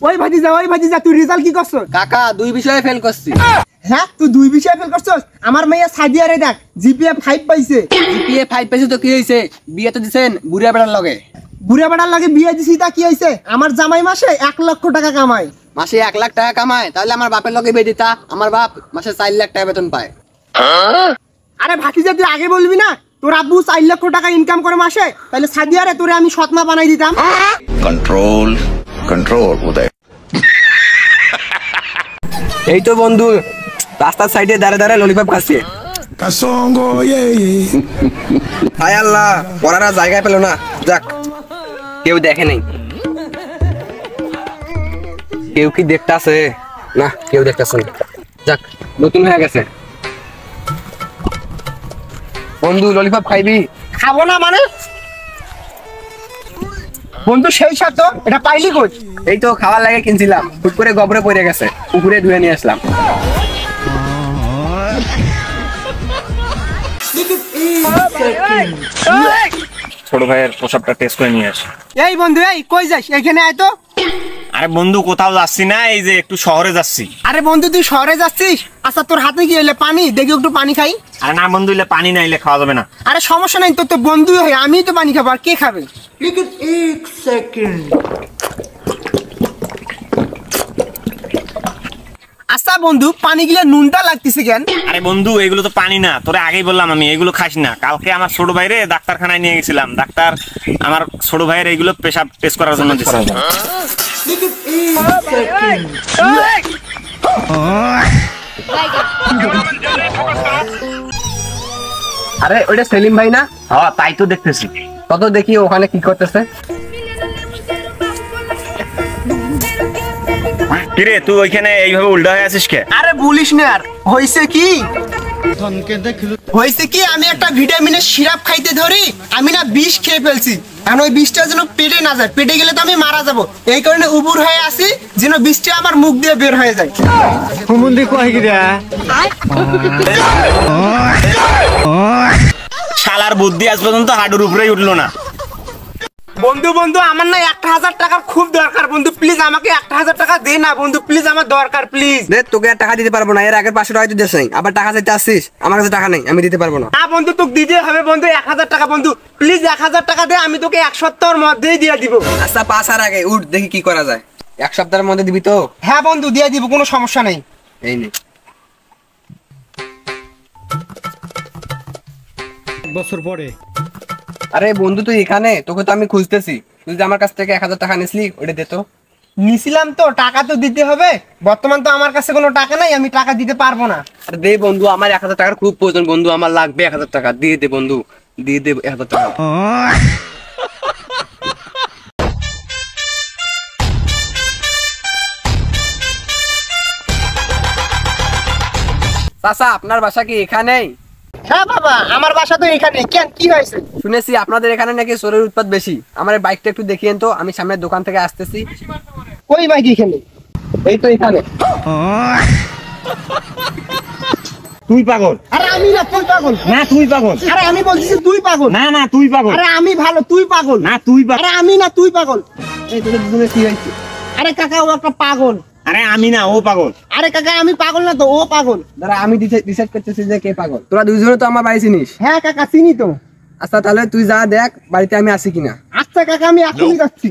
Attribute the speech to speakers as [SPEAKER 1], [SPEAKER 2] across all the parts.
[SPEAKER 1] ওই ভাতিজা তুই রেজাল্ট কি করছস?
[SPEAKER 2] কাকা 2 বিষয়ে ফেল করছি।
[SPEAKER 1] হ্যাঁ তুই 2 বিষয়ে ফেল করছস? আমার মেয়ে সাদিয়ারে দেখ জিপিএ 5 পাইছে।
[SPEAKER 2] জিপিএ 5 পাইছে তো কি হইছে? বিয়ে তো দিছেন বুড়া বেড়ার লগে।
[SPEAKER 1] বুড়া বেড়ার লগে বিয়ে দিছি তা কি হইছে? আমার জামাই মাসে 1 লক্ষ টাকা কামায়।
[SPEAKER 2] মাসে 1 লাখ টাকা কামায়? তাহলে আমার বাপের লগে বিয়ে দিতা। আমার বাপ মাসে 4 লাখ টাকা বেতন পায়।
[SPEAKER 1] আরে ভাতিজা তুই আগে বলবি না তোর আব্বু 4 লক্ষ টাকা ইনকাম করে মাসে, তাহলে সাদিয়ারে তোরে আমি সৎমা বানাই দিতাম।
[SPEAKER 3] কন্ট্রোল উদয়।
[SPEAKER 2] এই তো বন্ধু রাস্তার সাইডে দাঁড়ে ললিপপ খাচ্ছে।
[SPEAKER 3] কাসঙ্গো
[SPEAKER 2] হায় আল্লাহ, পড়ারা জায়গায় পেল না। যাক, কেউ দেখে নাই। কেউ কি দেখতাছে? না, কেউ দেখতাছে না। যাক, নতুন হয়ে গেছে। বন্ধু ললিপপ খাইবি?
[SPEAKER 1] খাবো না মানে? বন্ধু সেই সাথ এটা পাইলি কই?
[SPEAKER 2] এই তো খাওয়ার লাগে কিনছিলাম, হুট করে গবরে পড়ে গেছে, পুকুরে ধুয়ে নিয়ে আসলাম।
[SPEAKER 4] ছোট ভাইয়ের পোশাকটা টেস্ট করে নিয়ে আসি।
[SPEAKER 1] এই বন্ধু এই কই যাস? এখানে আয় তো।
[SPEAKER 4] আরে বন্ধু কোথাও যাচ্ছি না, এই যে একটু শহরে যাচ্ছি।
[SPEAKER 1] আরে বন্ধু তুই শহরে যাচ্ছিস? আচ্ছা তোর হাতে কি হইলে পানি দেখি, একটু পানি খাই।
[SPEAKER 4] আরে না বন্ধু, ইলে পানি না, ইলে খাওয়া যাবে না।
[SPEAKER 1] আরে সমস্যা নাই, তোর তো বন্ধুই হয়, আমি তো পানি খাবো, আর কে খাবে? আচ্ছা বন্ধু পানি গিলে নুনটা লাগতেছে কেন?
[SPEAKER 4] আরে বন্ধু এগুলো তো পানি না, তোরে আগেই বললাম আমি এগুলো খাস না। কালকে আমার ছোট ভাইরে ডাক্তারখানায় নিয়ে গেছিলাম, ডাক্তার আমার ছোট ভাইয়ের এইগুলো পেশাব টেস্ট করার জন্য দিয়েছে।
[SPEAKER 2] আরে ওইটা সেলিম ভাই না?
[SPEAKER 4] হ্যাঁ তাই তো দেখতেছি।
[SPEAKER 2] কত দেখি ওখানে কি করতেছে।
[SPEAKER 4] কিরে তুই ওইখানে এইভাবে উল্টা হয়ে আছিস কে?
[SPEAKER 1] আরে বলিস না, আর হইছে কি আমি একটা ভিটামিনের সিরাপ খাইতে ধরি, আমি না বিষ খেয়ে ফেলছি। কারণ ওই বিষটা যেন পেটে না যায়, পেটে গেলে তো আমি মারা যাবো। এই কারণে উবুর হয়ে আসি যেন বিষটা আমার মুখ দিয়ে বের হয়ে যায়।
[SPEAKER 4] শালার বুদ্ধি আজ পর্যন্ত হাডুর উপরেই উঠলো না।
[SPEAKER 1] বন্ধু আমার না 1000 টাকার খুব দরকার বন্ধু, প্লিজ আমাকে 1000 টাকা দে না বন্ধু, প্লিজ আমার দরকার প্লিজ।
[SPEAKER 2] দে, তোকে আর টাকা দিতে পারবো না। এর আগের 500 টাকা তুই দিস নাই, আবার টাকা চাইতে আসছিস। আমার কাছে টাকা নেই, আমি দিতে পারবো না।
[SPEAKER 1] না বন্ধু তোকে দিতে হবে বন্ধু 1000 টাকা বন্ধু, প্লিজ 1000 টাকা দে, আমি তোকে 1 সপ্তাহের মধ্যেই দিয়ে দিব।
[SPEAKER 2] আচ্ছা পাস আর আগে উঠ, দেখি কি করা যায়। 1 সপ্তাহের মধ্যে দিবি তো?
[SPEAKER 1] হ্যাঁ বন্ধু দিয়ে দিব, কোনো সমস্যা নেই।
[SPEAKER 2] এই নে।
[SPEAKER 5] বছর পরে।
[SPEAKER 2] আরে বন্ধু তুই এখানে? তোকে তো আমি খুঁজতেছি। তুই যে আমার কাছ থেকে 1000 টাকা নিছিলি, ওটা দে তো।
[SPEAKER 1] নিছিলাম তো, টাকা তো দিতে হবে। বর্তমান তো আমার কাছে কোনো টাকা নাই, আমি টাকা দিতে পারবো না।
[SPEAKER 2] আরে দে বন্ধু, আমার 1000 টাকার খুব প্রয়োজন বন্ধু, আমার লাগবে 1000 টাকা। দিয়ে দে বন্ধু, দিয়ে দে 1000 টাকা। চাচা আপনার বাসা কি এখানেই?
[SPEAKER 1] হ্যাঁ বাবা, আমার বাসা তো এখানে। কেন, কি হয়েছে?
[SPEAKER 2] শুনেছি আপনাদের এখানে নাকি চোরের উৎপাত বেশি। আমার বাইকটা একটু দেখিয়েন তো, আমি সামনের দোকান থেকে আসতেছি।
[SPEAKER 1] ওই বাইক এখানে?
[SPEAKER 2] এই তো এখানে।
[SPEAKER 4] তুই পাগল?
[SPEAKER 1] আরে আমি না, তুই পাগল।
[SPEAKER 4] না তুই পাগল।
[SPEAKER 1] আরে আমি বলছি তুই পাগল।
[SPEAKER 4] না না তুই পাগল।
[SPEAKER 1] আরে আমি ভালো, তুই পাগল।
[SPEAKER 4] না তুই পাগল।
[SPEAKER 1] আরে আমি না, তুই পাগল।
[SPEAKER 2] এই তোদের দুজনে কি হয়েছে?
[SPEAKER 1] আরে কাকা ও একটা পাগল।
[SPEAKER 4] আরে আমি না, ও পাগল।
[SPEAKER 1] আরে কাকা আমি পাগল না তো, ও পাগল।
[SPEAKER 2] দাঁড়া, আমি ডিসাইড করতেছি যে কে পাগল। তোরা দুইজনে তো আমার বাড়ি চিনিস।
[SPEAKER 1] হ্যাঁ কাকা চিনি তো।
[SPEAKER 2] আচ্ছা তাহলে তুই যা দেখ বাড়িতে আমি আছি কিনা।
[SPEAKER 1] আচ্ছা কাকা আমি এখনই যাচ্ছি।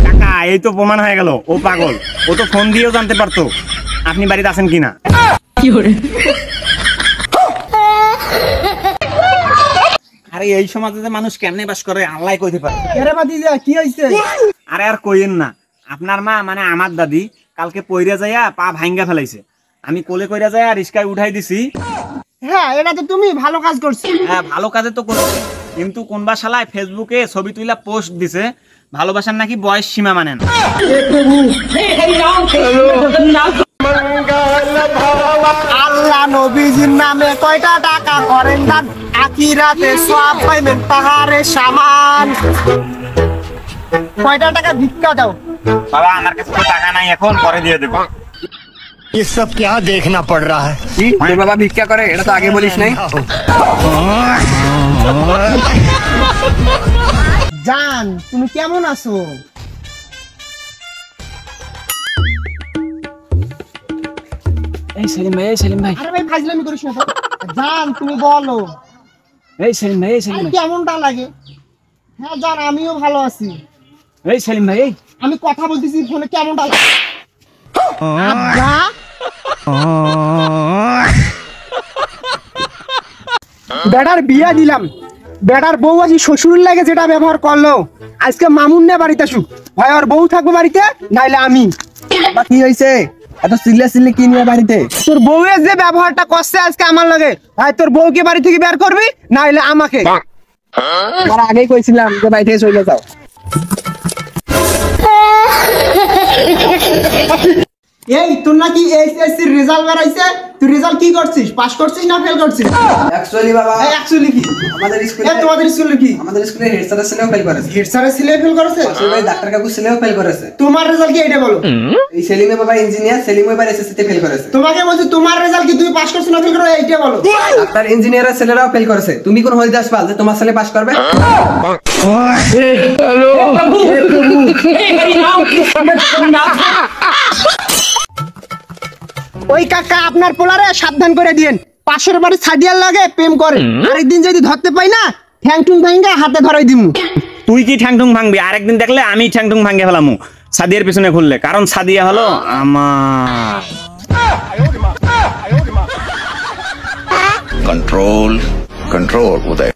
[SPEAKER 4] কাকা এই তো প্রমাণ হয়ে গেল ও পাগল। ও তো ফোন দিয়েও জানতে পারতো আপনি বাড়িতে আছেন কিনা। আরে এই সমাজে যে মানুষ কেমনে বাস করে আল্লাহ কইতে পারে।
[SPEAKER 1] আরে ভাতিজা কি হইছে?
[SPEAKER 4] আরে আর কইেন না, আপনার মা মানে আমার দাদি কালকে পইরা যাইয়া পা ভাঙ্গা ফেলাইছে। আমি কোলে কইরা যাইয়া রিস্কায় উঠাই দিছি।
[SPEAKER 1] হ্যাঁ এটা তো তুমি ভালো কাজ করছো।
[SPEAKER 4] হ্যাঁ ভালো কাজে তো করছি, কিন্তু কোনবা শালায় ফেসবুকে ছবি তুইলা পোস্ট দিছে ভালোবাসার নাকি বয়স সীমা মানে না।
[SPEAKER 1] আল্লাহ নবীজির নামে কয়টা টাকা করেন দান, আখিরাতে সওয়াব পাইবেন পাহাড়ে সামান। কয়টা টাকা ভিক্ষা দাও।
[SPEAKER 4] বাবা আমার কাছে তো টাকা নাই, এখন পরে দিয়ে দেব।
[SPEAKER 5] ये सब क्या देखना पड़ रहा है?
[SPEAKER 2] কি তোর বাবা ভিক্ষা করে? এটা তো আগে বলিস নাই।
[SPEAKER 1] জান তুমি কেমন আছো?
[SPEAKER 3] এই সেলিম ভাই, এই সেলিম ভাই,
[SPEAKER 1] আরে ভাই ফাজলামি করিস না তো। জান তুমি বলো
[SPEAKER 3] এই সেলিম ভাই, এই সেলিম ভাই,
[SPEAKER 1] কেমনটা লাগে? হ্যাঁ জান আমিও ভালো আছি।
[SPEAKER 3] এই সেলিম ভাই, এই
[SPEAKER 1] আমি কথা বলতেছি ফোনে, কেমনটা লাগে? আব্বা বেটার বিয়া দিলাম, বেটার বউ আছি শ্বশুর লাগে যেটা ব্যবহার করলো, আজকে মামুন না বাড়িতে আসুক, হয় আর বউ থাকবো বাড়িতে নাইলে আমি।
[SPEAKER 2] বা কি হয়েছে এত সিরিয়াসলি কি নিয়ে বাড়িতে?
[SPEAKER 1] তোর বউয়ের যে ব্যবহারটা করছে আজকে আমার লাগে, হয় তোর বউকে বাড়ি থেকে বের করবি নাইলে আমাকে।
[SPEAKER 2] আমার আগেই কইছিলাম যে বাড়ি থেকে চলে যাও।
[SPEAKER 1] এই তোর নাকি এইচএসসি এর রেজাল্ট বেরাইছে, তুই রেজাল্ট কি করছিস? পাস করছিস না ফেল করছিস?
[SPEAKER 2] অ্যাকচুয়ালি বাবা,
[SPEAKER 1] এই অ্যাকচুয়ালি কি?
[SPEAKER 2] আমাদের
[SPEAKER 1] এই
[SPEAKER 2] স্কুলে
[SPEAKER 1] তোমাদের স্কুলে কি?
[SPEAKER 2] আমাদের স্কুলে হেড স্যার ছেলেও ফেল করেছে,
[SPEAKER 1] হেড স্যারের ছেলে ফেল করেছে?
[SPEAKER 2] ভাই ডাক্তার কাকু ছেলেও ফেল করেছে।
[SPEAKER 1] তোমার রেজাল্ট কি এটা বলো?
[SPEAKER 2] এই সেলিমের বাবা ইঞ্জিনিয়ার, সেলিম এবার এসএসসি তে ফেল করেছে।
[SPEAKER 1] তোমাকে বলছি তোমার রেজাল্ট কি, তুমি পাস করছো না ফেল করো এইটা বলো।
[SPEAKER 2] ডাক্তার ইঞ্জিনিয়ারের ছেলেরাও ফেল করেছে, তুমি কোন হরিদাস পাল যে তোমার ছেলে পাস করবে?
[SPEAKER 1] ওই কাকা আপনার পোলারে সাবধান করে দিয়েন, পাশের বাড়ি সাদিয়ার লাগে প্রেম করে, আরেকদিন যদি ধরতে পাই না ঠ্যাং টুং ভাঙ্গা হাতে ধরাই দিমু।
[SPEAKER 4] তুই কি ঠ্যাং ঠুং ভাঙবি? আরেকদিন দেখলে আমি ঠ্যাং টুং ভাঙে ফেলামু সাদিয়ার পিছনে খুললে, কারণ সাদিয়া হলো আমার।
[SPEAKER 6] कंट्रोल कंट्रोल उदय।